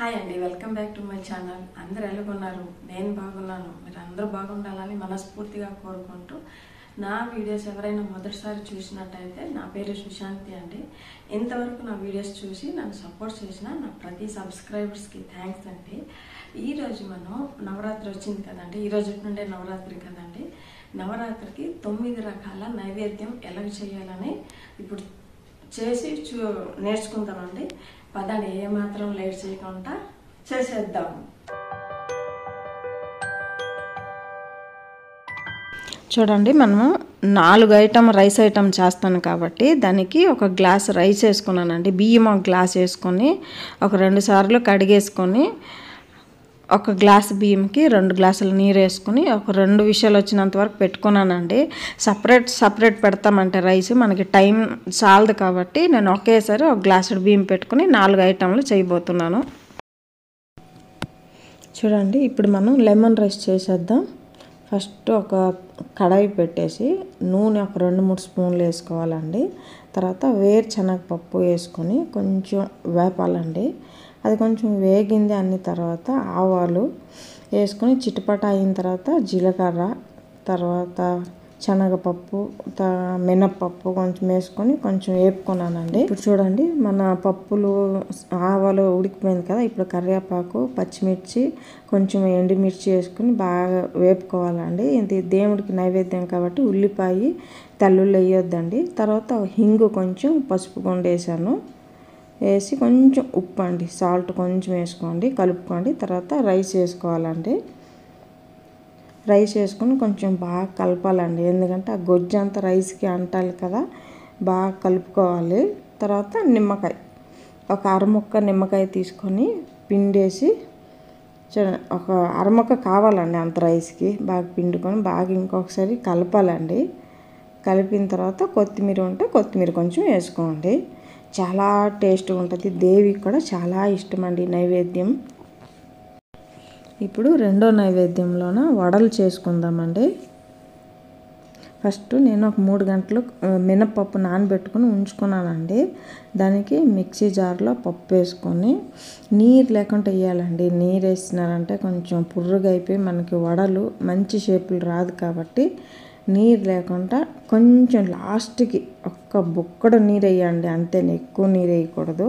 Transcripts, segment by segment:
Hi అండి, welcome back to my channel. అందరు ఎలాగున్నారు? నేను బాగున్నాను. మీరు అందరూ బాగుండాలని మనస్ఫూర్తిగా కోరుకుంటూ, నా వీడియోస్ ఎవరైనా మొదటిసారి చూసినట్టయితే నా పేరు సుశాంతి అండి. ఇంతవరకు నా వీడియోస్ చూసి నన్ను సపోర్ట్ చేసిన నా ప్రతి సబ్స్క్రైబర్స్కి థ్యాంక్స్ అండి. ఈరోజు మనం నవరాత్రి వచ్చింది కదండి, ఈరోజు నుండే నవరాత్రి కదండి. నవరాత్రికి 9 రకాల నైవేద్యం ఎలా చేయాలని ఇప్పుడు చేసి నేర్చుకుంటామండి. పదాన్ని ఏమాత్రం లేట్ చేయకుండా చేసేద్దాము. చూడండి, మనము 4 ఐటమ్ రైస్ ఐటమ్ చేస్తాను కాబట్టి దానికి ఒక గ్లాస్ రైస్ వేసుకున్నానండి. బియ్యం ఒక గ్లాస్ వేసుకొని ఒక 2 సార్లు కడిగేసుకొని ఒక గ్లాస్ బియ్యంకి 2 గ్లాసుల నీరు వేసుకొని ఒక 2 విషయాలు వచ్చినంత వరకు పెట్టుకున్నానండి. సపరేట్ పెడతామంటే రైస్ మనకి టైం చాలదు కాబట్టి నేను ఒకేసారి ఒక గ్లాసు బియ్యం పెట్టుకుని 4 ఐటమ్లు చేయబోతున్నాను. చూడండి, ఇప్పుడు మనం లెమన్ రైస్ చేసేద్దాం. ఫస్ట్ ఒక కడాయి పెట్టేసి నూనె ఒక 2-3 స్పూన్లు వేసుకోవాలండి. తర్వాత వేరుశనగపప్పు వేసుకొని కొంచెం వేపాలండి. అది కొంచెం వేగింది అన్ని తర్వాత ఆవాలు వేసుకొని చిటపట అయిన తర్వాత జీలకర్ర, తర్వాత శనగపప్పు, మినప్పప్పు కొంచెం వేసుకొని కొంచెం వేపుకున్నానండి. ఇప్పుడు చూడండి, మన పప్పులు ఆవాలు ఉడికిపోయింది కదా. ఇప్పుడు కరివేపాకు, పచ్చిమిర్చి, కొంచెం ఎండుమిర్చి వేసుకొని బాగా వేపుకోవాలండి. ఇది దేవుడికి నైవేద్యం కాబట్టి ఉల్లిపాయ, తెల్లుల్లి వేయొద్దండి. తర్వాత హింగు, కొంచెం పసుపు గుండు వేసాను. వేసి కొంచెం ఉప్పు అండి, సాల్ట్ కొంచెం వేసుకోండి, కలుపుకోండి. తర్వాత రైస్ వేసుకోవాలండి. రైస్ వేసుకొని కొంచెం బాగా కలపాలండి, ఎందుకంటే ఆ గొజ్జు అంతా రైస్కి అంటాలి కదా, బాగా కలుపుకోవాలి. తర్వాత నిమ్మకాయ, ఒక అరముక్క నిమ్మకాయ తీసుకొని పిండేసి ఒక అరముక్క కావాలండి అంత రైస్కి. బాగా పిండుకొని బాగా ఇంకొకసారి కలపాలండి. కలిపిన తర్వాత కొత్తిమీర ఉంటే కొత్తిమీర కొంచెం వేసుకోండి. చాలా టేస్ట్గా ఉంటుంది. దేవికి కూడా చాలా ఇష్టం అండి నైవేద్యం. ఇప్పుడు రెండో నైవేద్యంలోన వడలు చేసుకుందామండి. ఫస్ట్ నేను ఒక 3 గంటలు మినప్పప్పు నానబెట్టుకుని ఉంచుకున్నానండి. దానికి మిక్సీ జార్లో పప్పు వేసుకొని నీరు లేకుండా వేయాలండి. నీరు వేసినారంటే కొంచెం పుర్రుగా అయిపోయి మనకి వడలు మంచి షేపులు రాదు కాబట్టి నీరు లేకుండా కొంచెం లాస్ట్కి ఒక్క బుక్కడు నీరు వేయండి, అంతే. ఎక్కువ నీరు వేయకూడదు.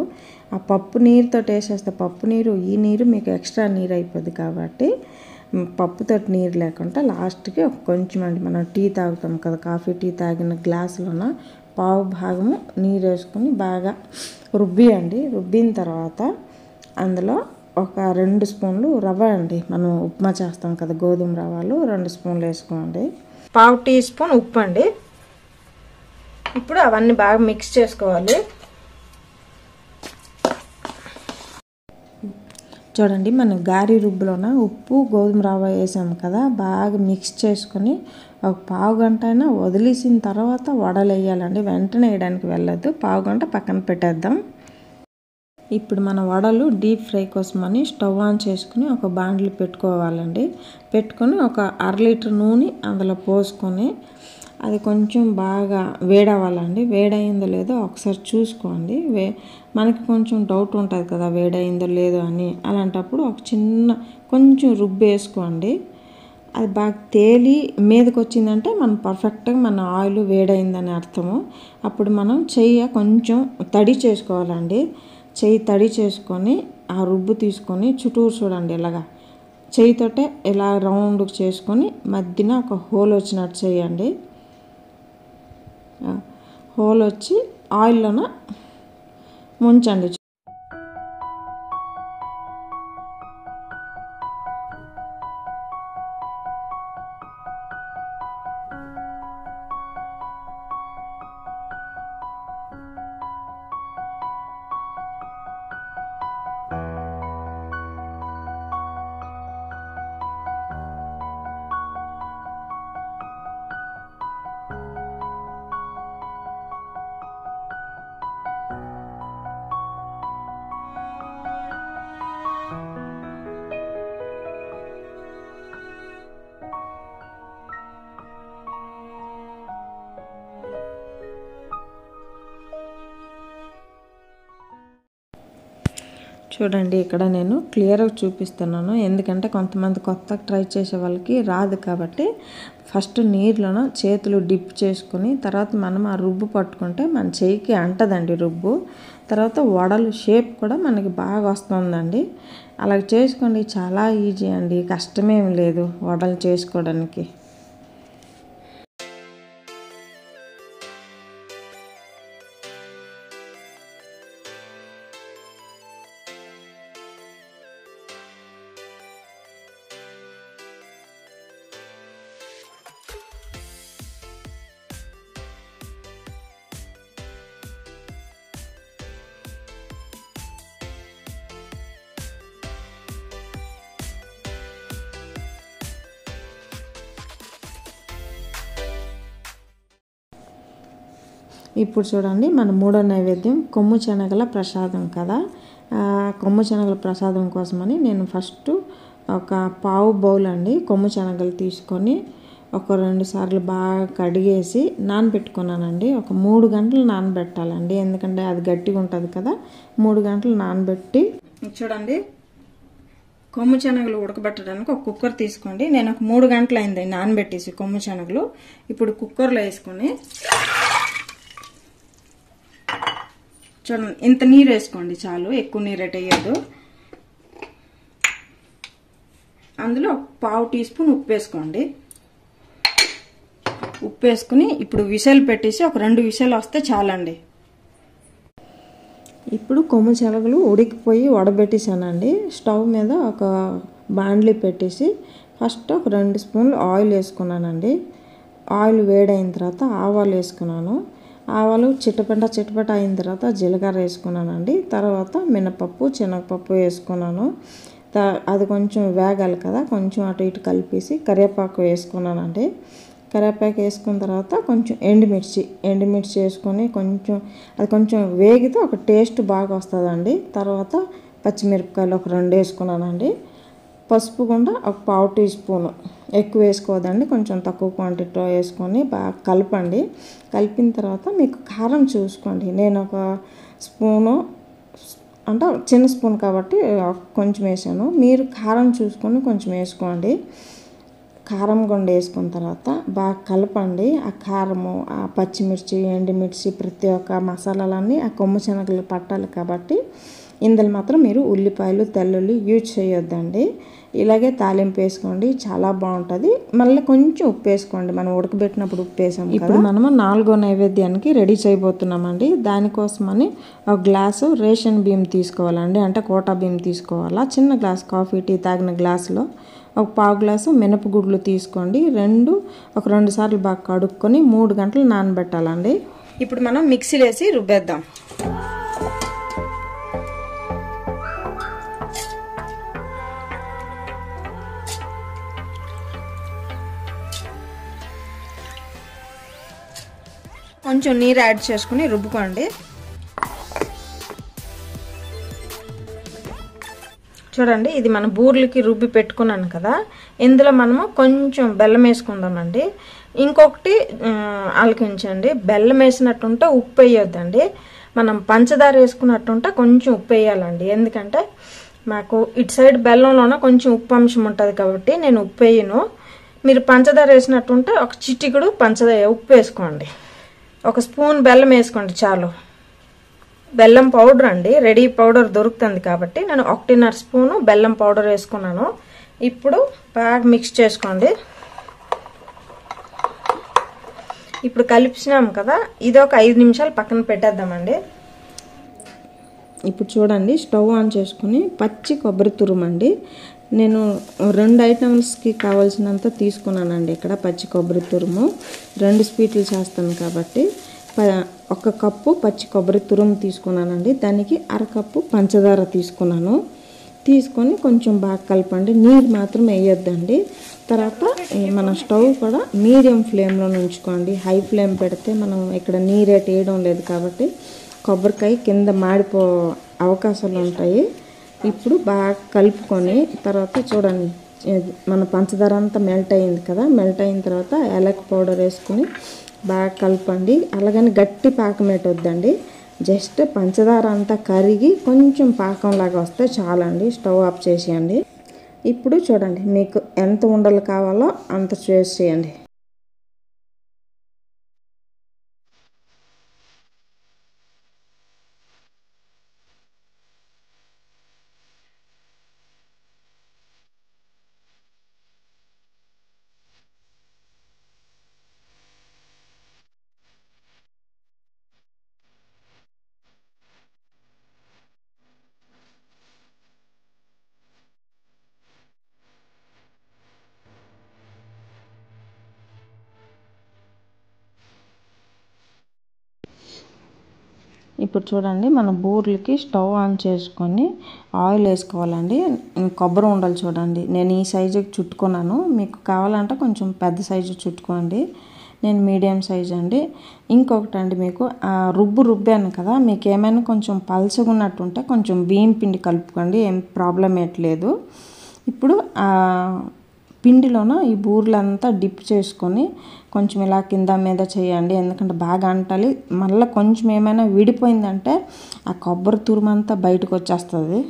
ఆ పప్పు నీరుతో వేసేస్తే పప్పు నీరు ఈ నీరు మీకు ఎక్స్ట్రా నీరు అయిపోద్ది కాబట్టి పప్పుతో నీరు లేకుండా లాస్ట్కి ఒక కొంచెం అండి, మనం టీ తాగుతాం కదా, కాఫీ టీ తాగిన గ్లాసులోన పావు భాగము నీరు వేసుకొని బాగా రుబ్బియండి. రుబ్బిన తర్వాత అందులో ఒక 2 స్పూన్లు రవ్వ అండి, మనం ఉప్మా చేస్తాం కదా గోధుమ రవ్వలు 2 స్పూన్లు వేసుకోండి. పావు టీ స్పూన్ ఉప్పు అండి. ఇప్పుడు అవన్నీ బాగా మిక్స్ చేసుకోవాలి. చూడండి, మనం గారి రుబ్బులోన ఉప్పు గోధుమ రవ్వ వేసాం కదా, బాగా మిక్స్ చేసుకొని ఒక పావు గంట అయినా వదిలేసిన తర్వాత వడలు వేయాలండి. వెంటనే వేయడానికి వెళ్ళొద్దు, పావు గంట పక్కన పెట్టేద్దాం. ఇప్పుడు మన వడలు డీప్ ఫ్రై కోసమని స్టవ్ ఆన్ చేసుకుని ఒక బాండ్లు పెట్టుకోవాలండి. పెట్టుకొని ఒక 1/2 లీటర్ నూనె అందులో పోసుకొని అది కొంచెం బాగా వేడవ్వాలండి. వేడయిందో లేదో ఒకసారి చూసుకోండి. మనకి కొంచెం డౌట్ ఉంటుంది కదా వేడయిందో లేదో అని. అలాంటప్పుడు ఒక కొంచెం రుబ్బు వేసుకోండి. అది బాగా తేలి మీదకి వచ్చిందంటే మనం పర్ఫెక్ట్గా మన ఆయిల్ వేడైందని అర్థము. అప్పుడు మనం చెయ్యి కొంచెం తడి చేసుకోవాలండి. చెయ్యి తడి చేసుకొని ఆ రుబ్బు తీసుకొని చుట్టూరు చూడండి, ఇలాగా చెయ్యితోటే ఇలా రౌండ్ చేసుకొని మధ్యన ఒక హోల్ వచ్చినట్టు చేయండి. హోల్ వచ్చి ఆయిల్లోన ముంచండి. చూడండి ఇక్కడ నేను క్లియర్గా చూపిస్తున్నాను, ఎందుకంటే కొంతమంది కొత్తగా ట్రై చేసే వాళ్ళకి రాదు కాబట్టి. ఫస్ట్ నీళ్ళలో చేతులు డిప్ చేసుకుని తర్వాత మనం ఆ రుబ్బు పట్టుకుంటే మన చేయికి అంటదండి రుబ్బు. తర్వాత వడలు షేప్ కూడా మనకి బాగా వస్తుందండి. అలా చేసుకోండి, చాలా ఈజీ అండి, కష్టమేం లేదు వడలు చేసుకోవడానికి. ఇప్పుడు చూడండి మన మూడో నైవేద్యం కొమ్ము శనగల ప్రసాదం కదా. కొమ్ము శనగల ప్రసాదం కోసమని నేను ఫస్ట్ ఒక పావు బౌల్ అండి కొమ్ము శనగలు తీసుకొని ఒక 2 సార్లు బాగా కడిగేసి నానబెట్టుకున్నానండి. ఒక 3 గంటలు నానబెట్టాలండి, ఎందుకంటే అది గట్టిగా ఉంటుంది కదా. 3 గంటలు నానబెట్టి చూడండి కొమ్ము శనగలు ఉడకబెట్టడానికి ఒక కుక్కర్ తీసుకోండి. నేను ఒక 3 గంటలు అయింది నానబెట్టేసి కొమ్ము శనగలు. ఇప్పుడు కుక్కర్లో వేసుకొని చూడండి ఇంత నీరు వేసుకోండి చాలు, ఎక్కువ నీరు వేయద్దు. అందులో పావు టీ స్పూన్ ఉప్పు వేసుకోండి. ఉప్పు వేసుకుని ఇప్పుడు విషల్ పెట్టేసి ఒక 2 విషలు వస్తే చాలండి. ఇప్పుడు కొమ్ము శనగలు ఉడికిపోయి వడబెట్టేసానండి. స్టవ్ మీద ఒక బాండ్లీ పెట్టేసి ఫస్ట్ ఒక 2 స్పూన్లు ఆయిల్ వేసుకున్నానండి. ఆయిల్ వేడైన తర్వాత ఆవాలు వేసుకున్నాను. ఆవాలు చిటపట అయిన తర్వాత జీలకర్ర వేసుకున్నానండి. తర్వాత మినపప్పు శనగపప్పు వేసుకున్నాను. అది కొంచెం వేగాలి కదా, కొంచెం అటు ఇటు కలిపేసి కరివేపాకు వేసుకున్నానండి. కరివేపాకు వేసుకున్న తర్వాత కొంచెం ఎండుమిర్చి వేసుకొని అది కొంచెం వేగితే ఒక టేస్ట్ బాగా వస్తుందండి. తర్వాత పచ్చిమిరపకాయలు ఒక 2 వేసుకున్నానండి. పసుపు కూడా ఒక పావు టీ స్పూను, ఎక్కువ వేసుకోవద్దండి, కొంచెం తక్కువ క్వాంటిటీలో వేసుకొని బాగా కలపండి. కలిపిన తర్వాత మీకు కారం చూసుకోండి. నేను ఒక స్పూను అంటే చిన్న స్పూన్ కాబట్టి కొంచెం వేసాను, మీరు కారం చూసుకొని కొంచెం వేసుకోండి. కారం గుండ వేసుకున్న తర్వాత బాగా కలపండి. ఆ కారము, ఆ పచ్చిమిర్చి, ఎండుమిర్చి, ప్రతి ఒక్క మసాలాలన్నీ ఆ కొమ్ము శనగలు పట్టాలి కాబట్టి ఇందులో మాత్రం మీరు ఉల్లిపాయలు తెల్లుల్లి యూజ్ చేయొద్దండి. ఇలాగే తాలింపు వేసుకోండి, చాలా బాగుంటుంది. మళ్ళీ కొంచెం ఉప్పు వేసుకోండి, మనం ఉడకబెట్టినప్పుడు ఉప్పు వేసాం. ఇప్పుడు మనము 4వ నైవేద్యానికి రెడీ చేయబోతున్నామండి. దానికోసమని ఒక గ్లాసు రేషన్ బియ్యం తీసుకోవాలండి, అంటే కోటా బియ్యం తీసుకోవాలా. చిన్న గ్లాస్ కాఫీ టీ తాగిన గ్లాసులో ఒక పావు గ్లాసు మినపగుడ్లు తీసుకోండి. ఒక 2 సార్లు బాగా కడుక్కొని 3 గంటలు నానబెట్టాలండి. ఇప్పుడు మనం మిక్సీలో వేసి రుబ్బేద్దాం. కొంచెం నీరు యాడ్ చేసుకుని రుబ్బుకోండి. చూడండి ఇది మన బూర్లకి రుబ్బి పెట్టుకున్నాను కదా, ఇందులో మనము కొంచెం బెల్లం వేసుకుందామండి. ఇంకొకటి ఆలకించండి, బెల్లం వేసినట్టుంటే ఉప్పు వేయొద్దండి, మనం పంచదార వేసుకున్నట్టుంటే కొంచెం ఉప్పు వేయాలండి. ఎందుకంటే మాకు ఇటు సైడ్ బెల్లంలోనే కొంచెం ఉప్పు అంశం ఉంటుంది కాబట్టి నేను ఉప్పు వేయను. మీరు పంచదార వేసినట్టుంటే ఒక చిటికెడు ఉప్పు వేసుకోండి. ఒక స్పూన్ బెల్లం వేసుకోండి చాలు. బెల్లం పౌడర్ అండి, రెడీ పౌడర్ దొరుకుతుంది కాబట్టి నేను 1.5 స్పూను బెల్లం పౌడర్ వేసుకున్నాను. ఇప్పుడు బాగా మిక్స్ చేసుకోండి. ఇప్పుడు కలిపినాం కదా, ఇది ఒక 5 నిమిషాలు పక్కన పెట్టేద్దామండి. ఇప్పుడు చూడండి స్టవ్ ఆన్ చేసుకుని పచ్చి కొబ్బరి తురుమండి, నేను 2 ఐటమ్స్కి కావాల్సినంత తీసుకున్నానండి. ఇక్కడ పచ్చి కొబ్బరి తురుము 2 స్వీట్లు చేస్తాను కాబట్టి 1 కప్పు పచ్చి కొబ్బరి తురుము తీసుకున్నానండి. దానికి 1/2 కప్పు పంచదార తీసుకొని కొంచెం బాగా కలపండి, నీరు మాత్రం వేయొద్దండి. తర్వాత మన స్టవ్ కూడా మీడియం ఫ్లేమ్లో ఉంచుకోండి. హై ఫ్లేమ్ పెడితే మనం ఇక్కడ నీరేట్ వేయడం లేదు కాబట్టి కొబ్బరికాయ కింద మాడిపో అవకాశాలు ఉంటాయి. ఇప్పుడు బాగా కలుపుకొని తర్వాత చూడండి మన పంచదార అంతా మెల్ట్ అయింది కదా, మెల్ట్ అయిన తర్వాత యాలక్ పౌడర్ వేసుకుని బాగా కలపండి. అలాగని గట్టి పాకం పెట్టొద్దండి, జస్ట్ పంచదార అంతా కరిగి కొంచెం పాకంలాగా వస్తే చాలండి. స్టవ్ ఆఫ్ చేసేయండి. ఇప్పుడు చూడండి మీకు ఎంత ఉండలు కావాలో అంత చేసేయండి. ఇప్పుడు చూడండి మన బూర్లకి స్టవ్ ఆన్ చేసుకొని ఆయిల్ వేసుకోవాలండి. కొబ్బరి ఉండలు చూడండి నేను ఈ సైజుకి చుట్టుకున్నాను. మీకు కావాలంటే కొంచెం పెద్ద సైజు చుట్టుకోండి. నేను మీడియం సైజు అండి. ఇంకొకటి అండి, మీకు రుబ్బాను కదా, మీకు ఏమైనా కొంచెం పల్చగా ఉన్నట్టుంటే కొంచెం బియ్యం పిండి కలుపుకోండి, ఏం ప్రాబ్లం ఏట్లేదు. ఇప్పుడు పిండిలోన ఈ బూర్లంతా డిప్ చేసుకొని కొంచెం ఇలా కింద మీద చేయండి, ఎందుకంటే బాగా అంటాలి. మళ్ళీ కొంచెం ఏమైనా విడిపోయిందంటే ఆ కొబ్బరి తురుమంతా బయటకు వచ్చేస్తుంది.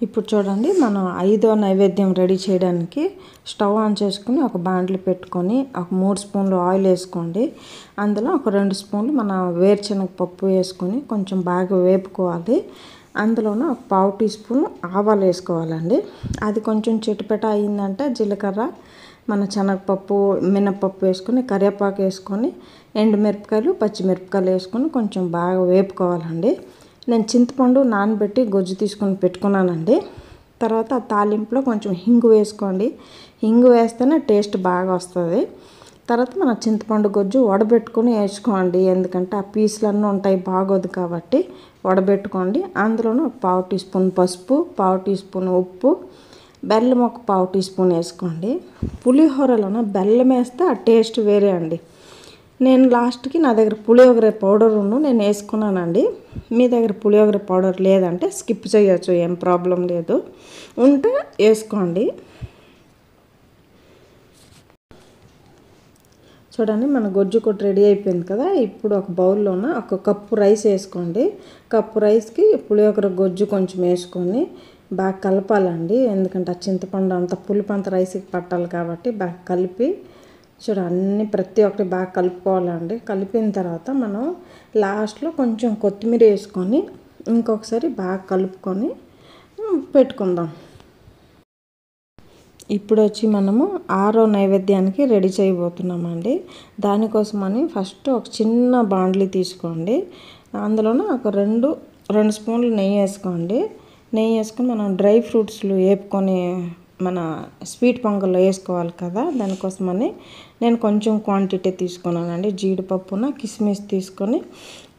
ఇప్పుడు చూడండి మనం 5వ నైవేద్యం రెడీ చేయడానికి స్టవ్ ఆన్ చేసుకుని ఒక బాండ్లు పెట్టుకొని ఒక 3 స్పూన్లు ఆయిల్ వేసుకోండి. అందులో ఒక 2 స్పూన్లు మన వేరుశనగ పప్పు వేసుకొని కొంచెం బాగా వేపుకోవాలి. అందులోన ఒక 1/2 టీ స్పూన్ ఆవాలు వేసుకోవాలండి. అది కొంచెం చిటపెట అయిందంటే జీలకర్ర, మన శనగపప్పు, మినపప్పు వేసుకొని కరివేపాకు వేసుకొని ఎండుమిరపకాయలు, పచ్చిమిరపకాయలు వేసుకొని కొంచెం బాగా వేపుకోవాలండి. నేను చింతపండు నానబెట్టి గొజ్జు తీసుకొని పెట్టుకున్నానండి. తర్వాత తాలింపులో కొంచెం హింగు వేసుకోండి. హింగు వేస్తేనే టేస్ట్ బాగా వస్తుంది. తర్వాత మన చింతపండు గొజ్జు వడబెట్టుకొని వేసుకోండి, ఎందుకంటే ఆ పీసులన్నీ ఉంటాయి, బాగోదు కాబట్టి వడబెట్టుకోండి. అందులోనూ ఒక 1/2 టీ స్పూన్ పసుపు, 1/2 టీ స్పూన్ ఉప్పు, బెల్లం ఒక 1/2 టీ స్పూన్ వేసుకోండి. పులిహోరలోన బెల్లం వేస్తే ఆ టేస్ట్ వేరే అండి. నేను లాస్ట్కి నా దగ్గర పులిహోర పౌడర్ నేను వేసుకున్నానండి. మీ దగ్గర పులిహోర పౌడర్ లేదంటే స్కిప్ చేయొచ్చు, ఏం ప్రాబ్లం లేదు. ఉంటే వేసుకోండి. చూడండి మన గొజ్జు కూడా రెడీ అయిపోయింది కదా. ఇప్పుడు ఒక బౌల్లోన ఒక కప్పు రైస్ వేసుకోండి. కప్పు రైస్కి పులిహోర గొజ్జు కొంచెం వేసుకొని బాగా కలపాలండి, ఎందుకంటే ఆ చింతపండు అంత పులుపు అంత రైస్కి పట్టాలి కాబట్టి బాగా కలిపి అన్నీ ప్రతి ఒక్కటి బాగా కలుపుకోవాలండి. కలిపిన తర్వాత మనం లాస్ట్లో కొంచెం కొత్తిమీర వేసుకొని ఇంకొకసారి బాగా కలుపుకొని పెట్టుకుందాం. ఇప్పుడు వచ్చి మనము 6వ నైవేద్యానికి రెడీ చేయబోతున్నామండి. దానికోసమని ఫస్ట్ ఒక చిన్న బాండ్లీ తీసుకోండి. అందులోనే ఒక 2 స్పూన్లు నెయ్యి వేసుకోండి. నెయ్యి వేసుకొని మనం డ్రై ఫ్రూట్స్లు వేపుకొని మన స్వీట్ పొంగల్లో వేసుకోవాలి కదా, దానికోసమని నేను కొంచెం క్వాంటిటీ తీసుకున్నానండి. జీడిపప్పున కిస్మిస్ తీసుకొని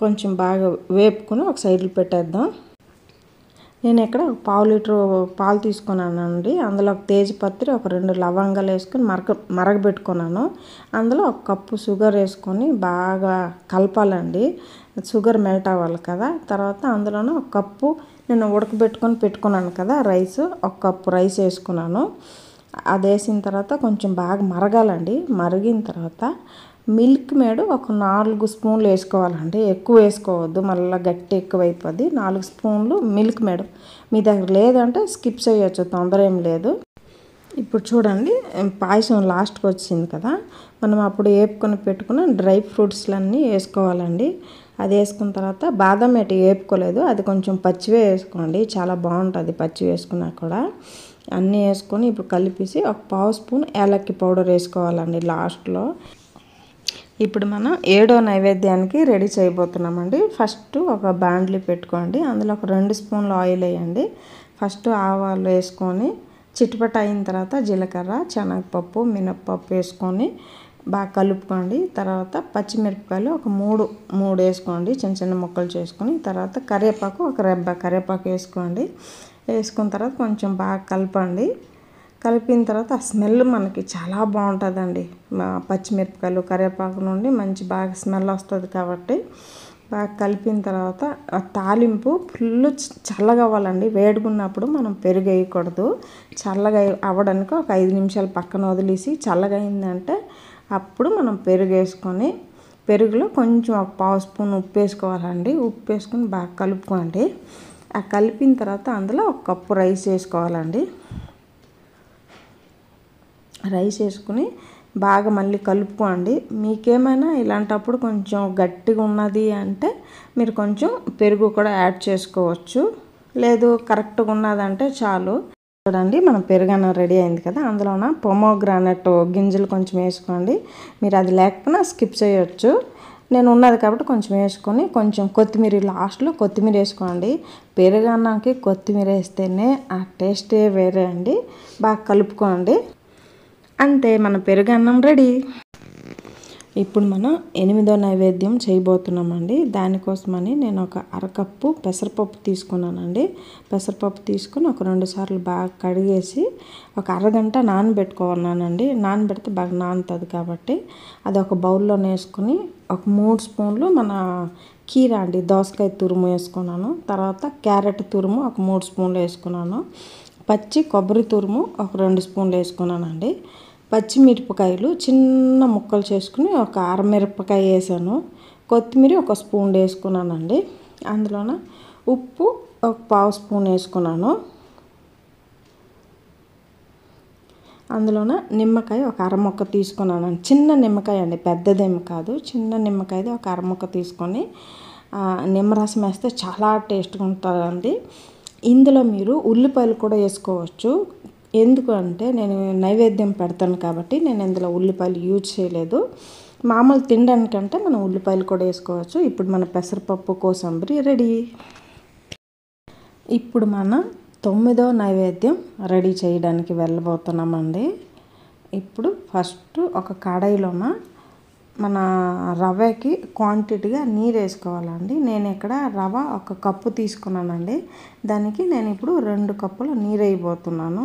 కొంచెం బాగా వేపుకొని ఒక సైడ్లో పెట్టేద్దాం. నేను ఇక్కడ 1/2 లీటర్ పాలు తీసుకున్నానండి. అందులో ఒక తేజపత్రి, ఒక 2 లవంగాలు వేసుకొని మరగబెట్టుకున్నాను. అందులో ఒక కప్పు షుగర్ వేసుకొని బాగా కలపాలండి. షుగర్ మెల్ట్ అవ్వాలి కదా. తర్వాత అందులోనే ఒక కప్పు నేను ఉడకబెట్టుకొని పెట్టుకున్నాను కదా రైస్, ఒక కప్పు రైస్ వేసుకున్నాను. అది వేసిన తర్వాత కొంచెం బాగా మరగాలండి. మరిగిన తర్వాత మిల్క్ మేడ్ ఒక 4 స్పూన్లు వేసుకోవాలండి. ఎక్కువ వేసుకోవద్దు, మళ్ళీ గట్టి ఎక్కువ అయిపోద్ది. 4 స్పూన్లు మిల్క్ మేడ్. మీ దగ్గర లేదంటే స్కిప్ చేయొచ్చు, తొందర ఏం లేదు. ఇప్పుడు చూడండి పాయసం లాస్ట్కి వచ్చింది కదా, మనం అప్పుడు వేపుకొని పెట్టుకున్న డ్రై ఫ్రూట్స్లన్నీ వేసుకోవాలండి. అది వేసుకున్న తర్వాత బాదం ఎటు వేపుకోలేదు, అది కొంచెం పచ్చివే వేసుకోండి, చాలా బాగుంటుంది పచ్చి వేసుకున్నా కూడా. అన్నీ వేసుకొని ఇప్పుడు కలిపేసి ఒక 1/2 స్పూన్ ఏలక్కి పౌడర్ వేసుకోవాలండి లాస్ట్లో. ఇప్పుడు మనం 7వ నైవేద్యానికి రెడీ చేయబోతున్నామండి. ఫస్ట్ ఒక బాండ్లీ పెట్టుకోండి. అందులో ఒక 2 స్పూన్లు ఆయిల్ వేయండి. ఫస్ట్ ఆవాలు వేసుకొని చిటపట అయిన తర్వాత జీలకర్ర, శనగపప్పు, మినప్పప్పు వేసుకొని బాగా కలుపుకోండి. తర్వాత పచ్చిమిరపకాయలు ఒక మూడు వేసుకోండి, చిన్న చిన్న ముక్కలు చేసుకొని. తర్వాత కరివేపాకు ఒక రెబ్బ కరివేపాకు వేసుకోండి. వేసుకున్న తర్వాత కొంచెం బాగా కలపండి. కలిపిన తర్వాత ఆ స్మెల్ మనకి చాలా బాగుంటుందండి. పచ్చిమిరపకాయలు కరివేపాకు నుండి మంచి బాగా స్మెల్ వస్తుంది కాబట్టి బాగా కలిపిన తర్వాత ఆ తాలింపు ఫుల్ చల్లగా అవ్వాలండి. వేడుకున్నప్పుడు మనం పెరుగు వేయకూడదు. చల్లగా అవ్వడానికి ఒక 5 నిమిషాలు పక్కన వదిలేసి చల్లగా అయిందంటే అప్పుడు మనం పెరుగు వేసుకొని, పెరుగులో కొంచెం ఒక 1/2 స్పూన్ ఉప్పు వేసుకోవాలండి. ఉప్పు వేసుకొని బాగా కలుపుకోండి. ఆ కలిపిన తర్వాత అందులో 1 కప్పు రైస్ వేసుకోవాలండి. రైస్ వేసుకుని బాగా మళ్ళీ కలుపుకోండి. మీకేమైనా ఇలాంటప్పుడు కొంచెం గట్టిగా ఉన్నది అంటే మీరు కొంచెం పెరుగు కూడా యాడ్ చేసుకోవచ్చు. లేదు కరెక్ట్గా ఉన్నదంటే చాలు. చూడండి మనం పెరుగన్నం రెడీ అయింది కదా. అందులోన పొమోగ్రానైట్ గింజలు కొంచెం వేసుకోండి. మీరు అది లేకపోయినా స్కిప్ చేయొచ్చు. నేను ఉన్నది కాబట్టి కొంచెం వేసుకొని కొంచెం కొత్తిమీర లాస్ట్లో కొత్తిమీర వేసుకోండి. పెరుగన్నంకి కొత్తిమీర వేస్తేనే ఆ టేస్టే వేరే అండి. బాగా కలుపుకోండి. అంతే, మన పెరుగన్నం రెడీ. ఇప్పుడు మనం 8వ నైవేద్యం చేయబోతున్నామండి. దానికోసమని నేను ఒక అరకప్పు పెసరపప్పు తీసుకున్నానండి. పెసరపప్పు తీసుకుని ఒక 2 సార్లు బాగా కడిగేసి ఒక అరగంట నానబెట్టుకున్నానండి. నానబెడితే బాగా నానుతుంది కాబట్టి అది ఒక బౌల్లో వేసుకొని ఒక 3 స్పూన్లు మన కీర అండి, దోసకాయ తురుము వేసుకున్నాను. తర్వాత క్యారెట్ తురుము ఒక 3 స్పూన్లు వేసుకున్నాను. పచ్చి కొబ్బరి తురుము ఒక 2 స్పూన్లు వేసుకున్నానండి. పచ్చిమిరపకాయలు చిన్న ముక్కలు చేసుకుని ఒక అరమిరపకాయ వేసాను. కొత్తిమీర ఒక స్పూన్ వేసుకున్నానండి. అందులోన ఉప్పు ఒక 1/2 స్పూన్ వేసుకున్నాను. అందులోన నిమ్మకాయ ఒక అరముక్క తీసుకున్నాను. చిన్న నిమ్మకాయ అండి, పెద్దదేమి కాదు, చిన్న నిమ్మకాయది ఒక అరముక్క తీసుకొని నిమ్మరసం వేస్తే చాలా టేస్ట్గా ఉంటుందండి. ఇందులో మీరు ఉల్లిపాయలు కూడా వేసుకోవచ్చు. ఎందుకు అంటే నేను నైవేద్యం పెడతాను కాబట్టి నేను ఇందులో ఉల్లిపాయలు యూజ్ చేయలేదు. మామూలు తినడానికంటే మనం ఉల్లిపాయలు కూడా వేసుకోవచ్చు. ఇప్పుడు మన పెసరపప్పు కోసంబరి రెడీ. ఇప్పుడు మనం 9వ నైవేద్యం రెడీ చేయడానికి వెళ్ళబోతున్నామండి. ఇప్పుడు ఫస్ట్ ఒక కడాయిలోన మన రవ్వకి క్వాంటిటీగా నీరు వేసుకోవాలండి. నేను ఇక్కడ రవ్వ 1 కప్పు తీసుకున్నానండి. దానికి నేను ఇప్పుడు 2 కప్పుల నీరు వేయబోతున్నాను.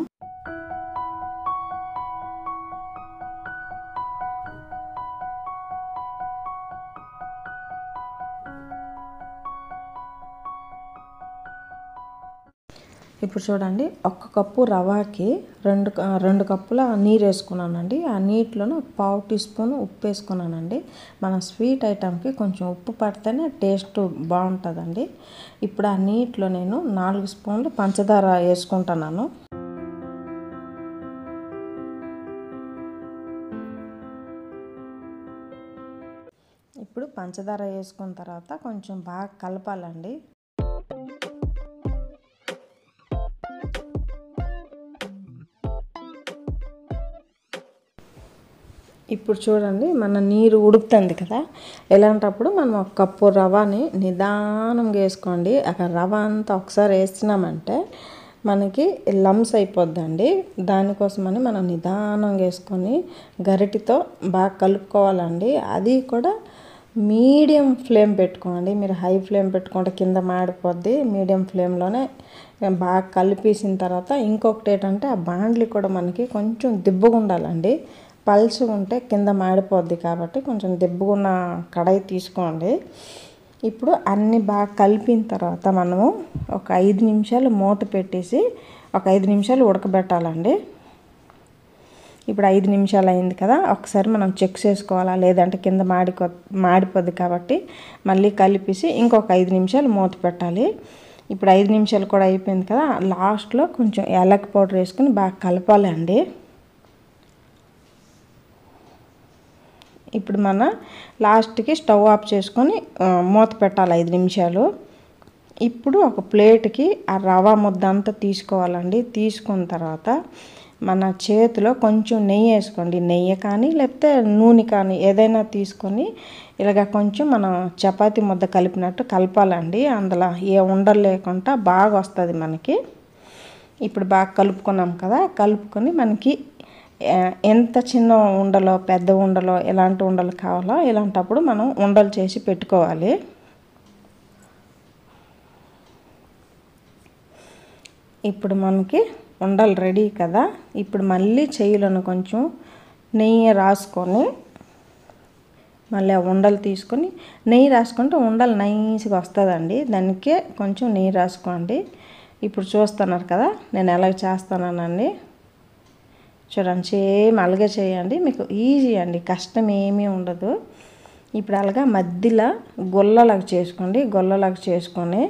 ఇప్పుడు చూడండి 1 కప్పు రవ్వకి 2 కప్పుల నీరు వేసుకున్నానండి. ఆ నీటిలోనే 1/2 టీ స్పూన్ ఉప్పు వేసుకున్నానండి. మన స్వీట్ ఐటమ్కి కొంచెం ఉప్పు పడితేనే టేస్ట్ బాగుంటుందండి. ఇప్పుడు ఆ నీటిలో నేను 4 స్పూన్లు పంచదార వేసుకుంటున్నాను. ఇప్పుడు పంచదార వేసుకున్న తర్వాత కొంచెం బాగా కలపాలండి. ఇప్పుడు చూడండి మన నీరు ఉడుకుతుంది కదా. ఇలాంటప్పుడు మనం 1 కప్పు రవ్వని నిదానంగా వేసుకోండి. అక్కడ రవ్వ అంతా ఒకసారి వేసినామంటే మనకి లమ్స్ అయిపోద్దండి. దానికోసమని మనం నిదానంగా వేసుకొని గరిటితో బాగా కలుపుకోవాలండి. అది కూడా మీడియం ఫ్లేమ్ పెట్టుకోండి. మీరు హై ఫ్లేమ్ పెట్టుకుంటే కింద మాడిపోద్ది. మీడియం ఫ్లేమ్లోనే బాగా కలిపేసిన తర్వాత ఇంకొకటి ఏంటంటే ఆ బాండ్లీ కూడా మనకి కొంచెం దిబ్బగా ఉండాలండి. పల్చగా ఉంటే కింద మాడిపోద్ది కాబట్టి కొంచెం దిబ్బగున్న కడాయి తీసుకోండి. ఇప్పుడు అన్నీ బాగా కలిపిన తర్వాత మనము ఒక 5 నిమిషాలు మూత పెట్టేసి ఒక 5 నిమిషాలు ఉడకబెట్టాలండి. ఇప్పుడు 5 నిమిషాలు అయింది కదా, ఒకసారి మనం చెక్ చేసుకోవాలా లేదంటే కింద మాడిపోద్ది కాబట్టి మళ్ళీ కలిపేసి ఇంకొక 5 నిమిషాలు మూత పెట్టాలి. ఇప్పుడు 5 నిమిషాలు కూడా అయిపోయింది కదా. లాస్ట్లో కొంచెం యాలక్ పౌడర్ వేసుకుని బాగా కలపాలండి. ఇప్పుడు మన లాస్ట్కి స్టవ్ ఆఫ్ చేసుకొని మూత పెట్టాలి 5 నిమిషాలు. ఇప్పుడు ఒక ప్లేట్కి ఆ రవ్వ ముద్ద అంతా తీసుకోవాలండి. తీసుకున్న తర్వాత మన చేతిలో కొంచెం నెయ్యి వేసుకోండి. నెయ్యి కానీ లేకపోతే నూనె కానీ ఏదైనా తీసుకొని ఇలాగ కొంచెం మనం చపాతీ ముద్ద కలిపినట్టు కలపాలండి. అందులో ఏ ఉండలు లేకుండా బాగా వస్తుంది మనకి. ఇప్పుడు బాగా కలుపుకున్నాం కదా, కలుపుకొని మనకి ఎంత చిన్న ఉండలో పెద్ద ఉండలో ఎలాంటి ఉండలు కావాలో ఇలాంటప్పుడు మనం ఉండలు చేసి పెట్టుకోవాలి. ఇప్పుడు మనకి ఉండలు రెడీ కదా. ఇప్పుడు మళ్ళీ చెయ్యిలను కొంచెం నెయ్యి రాసుకొని మళ్ళీ ఉండలు తీసుకొని నెయ్యి రాసుకుంటే ఉండలు నైస్గా వస్తుందండి. దానికే కొంచెం నెయ్యి రాసుకోండి. ఇప్పుడు చూస్తున్నారు కదా నేను ఎలా చేస్తానండి. చూడండి, సేమ్ అలాగే చేయండి. మీకు ఈజీ అండి, కష్టం ఏమీ ఉండదు. ఇప్పుడు అలాగా మధ్యలో గొల్లలాగా చేసుకోండి. గొల్లలాగా చేసుకొని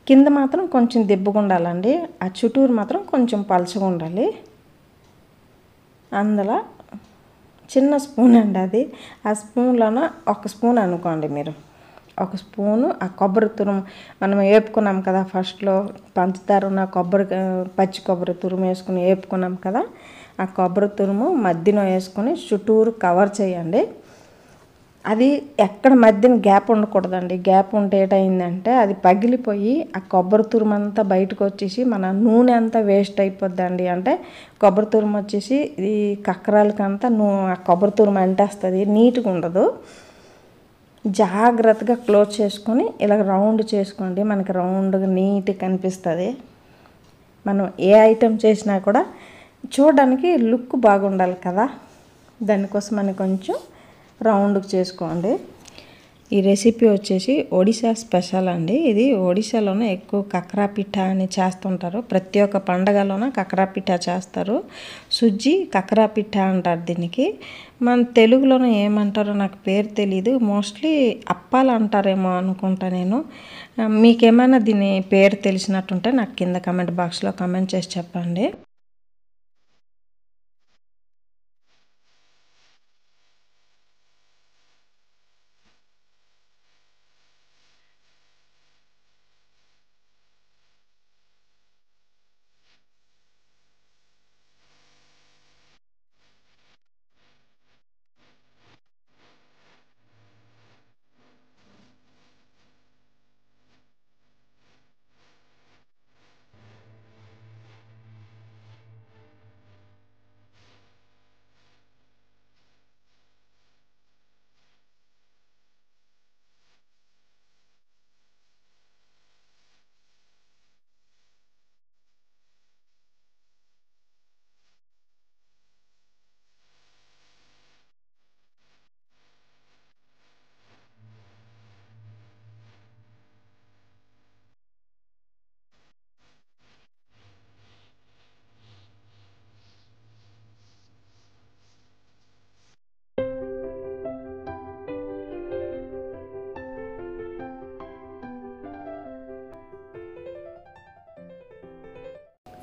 కింద మాత్రం కొంచెం దిబ్బగా ఉండాలండి. ఆ చుట్టూరు మాత్రం కొంచెం పలచగా ఉండాలి. అందులో చిన్న స్పూన్ అండి అది. ఆ స్పూన్లోన ఒక స్పూన్ అనుకోండి మీరు. ఒక స్పూను ఆ కొబ్బరి తురుము మనం వేపుకున్నాం కదా ఫస్ట్లో, పంచదార ఉన్న కొబ్బరి పచ్చి కొబ్బరి తురుము వేసుకుని వేపుకున్నాం కదా, ఆ కొబ్బరి తురుము మధ్యలో వేసుకొని చుట్టూరు కవర్ చేయండి. అది ఎక్కడ మధ్యన గ్యాప్ ఉండకూడదండి. గ్యాప్ ఉంటే ఏటైందంటే అది పగిలిపోయి ఆ కొబ్బరి తురుము అంతా బయటకు వచ్చేసి మన నూనె అంతా వేస్ట్ అయిపోద్దండి. అంటే కొబ్బరి తురుము వచ్చేసి ఈ కక్కరాలకంతా ఆ కొబ్బరి తురుము అంటేస్తుంది, నీట్గా ఉండదు. జాగ్రత్తగా క్లోజ్ చేసుకొని ఇలా రౌండ్ చేసుకోండి. మనకి రౌండ్గా నీట్గా కనిపిస్తుంది. మనం ఏ ఐటెం చేసినా కూడా చూడడానికి లుక్ బాగుండాలి కదా, దానికోసం మనం కొంచెం రౌండ్గా చేసుకోండి. ఈ రెసిపీ వచ్చేసి ఒడిశా స్పెషల్ అండి. ఇది ఒడిశాలోనే ఎక్కువ కక్రా పిఠా అని చేస్తుంటారు. ప్రతి ఒక్క పండగలోన కక్రా పిఠా చేస్తారు. సుజ్జి కక్రా పిఠా అంటారు దీనికి. మన తెలుగులోనే ఏమంటారో నాకు పేరు తెలీదు. మోస్ట్లీ అప్పాలు అంటారేమో అనుకుంటా నేను. మీకేమైనా దీని పేరు తెలిసినట్టుంటే నాకు కింద కమెంట్ బాక్స్లో కమెంట్ చేసి చెప్పండి.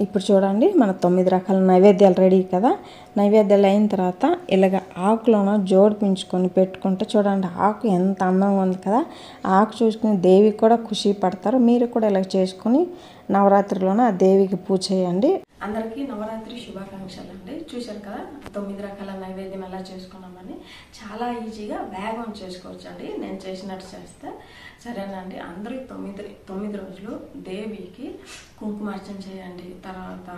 ఇప్పుడు చూడండి మన 9 రకాల నైవేద్యాలు రెడీ కదా. నైవేద్యాలు అయిన తర్వాత ఇలాగ ఆకులోన జోడిపించుకొని పెట్టుకుంటే చూడండి ఆకు ఎంత అందంగా ఉంది కదా. ఆకు చూసుకుని దేవికి కూడా ఖుషి పడతారు. మీరు కూడా ఇలా చేసుకుని నవరాత్రిలోన ఆ దేవికి పూజ చేయండి. అందరికీ నవరాత్రి శుభాకాంక్షలు అండి. చూశారు కదా 9 రకాల నైవేద్యం ఎలా చేసుకున్నామని. చాలా ఈజీగా వేగం చేసుకోవచ్చు అండి నేను చేసినట్టు చేస్తే. సరేనండి, అందరూ 9 రోజులు దేవికి కుంకుమార్చన చేయండి. తర్వాత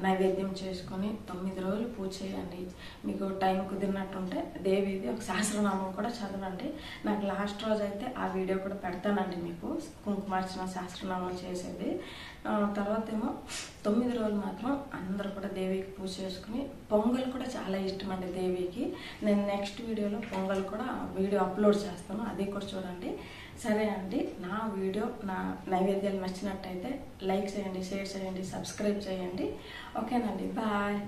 నైవేద్యం చేసుకొని 9 రోజులు పూజ చేయండి. మీకు టైం కుదిరినట్టుంటే దేవిది ఒక సహస్రనామం కూడా చదవండి. నాకు లాస్ట్ రోజు అయితే ఆ వీడియో కూడా పెడతానండి మీకు, కుంకుమార్చన సహస్రనామం చేసేది. తర్వాత ఏమో 9 రోజులు మాత్రం అందరూ కూడా దేవికి పూజ చేసుకుని పొంగల్ కూడా చాలా ఇష్టం అండి దేవికి. నేను నెక్స్ట్ వీడియోలో పొంగల్ కూడా వీడియో అప్లోడ్ చేస్తాను, అది కూడా చూడండి. సరే అండి, నా వీడియో నా నైవేద్యాలు నచ్చినట్టయితే లైక్ చేయండి, షేర్ చేయండి, సబ్స్క్రైబ్ చేయండి. ఓకేనండి, బాయ్.